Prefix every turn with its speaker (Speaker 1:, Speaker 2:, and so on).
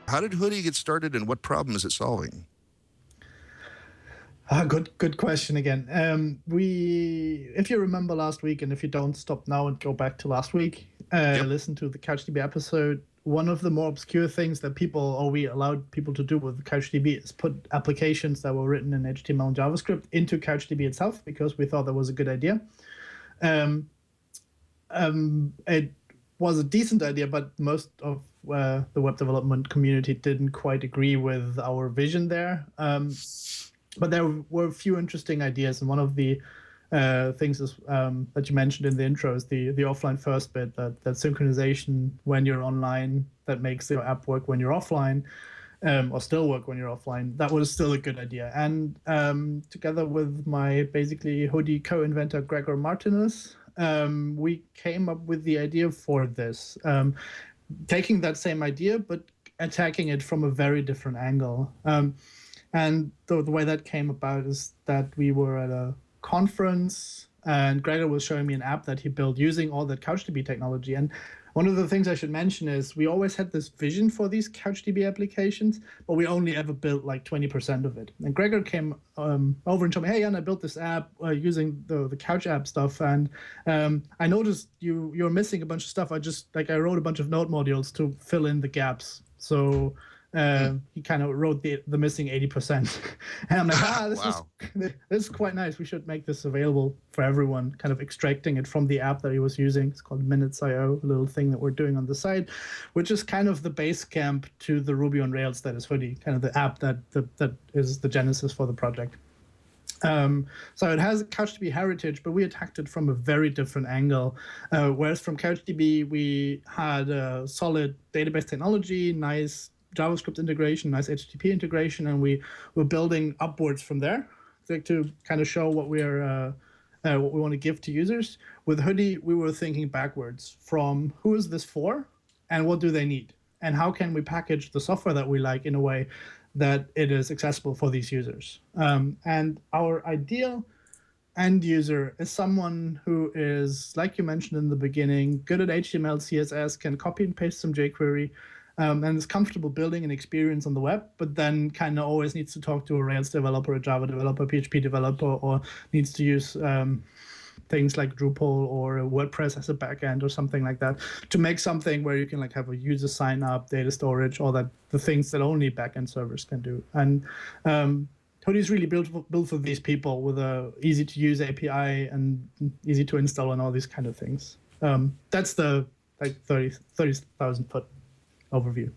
Speaker 1: How did Hoodie get started, and what problem is it solving?
Speaker 2: Good question again. If you remember last week, and if you don't, stop now and go back to last week,
Speaker 1: Yep.
Speaker 2: listen to the CouchDB episode. One of the more obscure things that we allowed people to do with CouchDB is put applications that were written in HTML and JavaScript into CouchDB itself, because we thought that was a good idea. It was a decent idea, but most of the web development community didn't quite agree with our vision there. But there were a few interesting ideas, and one of the things is, that you mentioned in the intro is the offline first bit, that synchronization when you're online that makes your app work when you're offline, or still work when you're offline. That was still a good idea. And together with my basically Hoodie co-inventor Gregor Martinez, we came up with the idea for this, taking that same idea but attacking it from a very different angle. And the way that came about is that we were at a conference, and Gregor was showing me an app that he built using all that CouchDB technology. And one of the things I should mention is we always had this vision for these CouchDB applications, but we only ever built like 20% of it. And Gregor came over and told me, "Hey, Jan, I built this app using the Couch app stuff, and I noticed you're missing a bunch of stuff. I wrote a bunch of node modules to fill in the gaps." So he kind of wrote the missing 80%. And I'm like,
Speaker 1: Wow.
Speaker 2: this is quite nice. We should make this available for everyone, kind of extracting it from the app that he was using. It's called Minutes.io, a little thing that we're doing on the side, which is kind of the base camp to the Ruby on Rails that is Hoodie, kind of the app that is the genesis for the project. So it has a CouchDB heritage, but we attacked it from a very different angle. Whereas from CouchDB, we had a solid database technology, nice JavaScript integration, nice HTTP integration, and we were building upwards from there, like to kind of show what we want to give to users. With Hoodie, we were thinking backwards from who is this for, and what do they need, and how can we package the software that we like in a way that it is accessible for these users. And our ideal end user is someone who is, like you mentioned in the beginning, good at HTML, CSS, can copy and paste some jQuery, and is comfortable building an experience on the web, but then kind of always needs to talk to a Rails developer, a Java developer, PHP developer, or needs to use things like Drupal or WordPress as a backend or something like that to make something where you can like have a user sign up, data storage, all that, the things that only backend servers can do. And Hoodie is really built for these people with a easy to use API and easy to install and all these kind of things. That's the like 30,000 foot overview.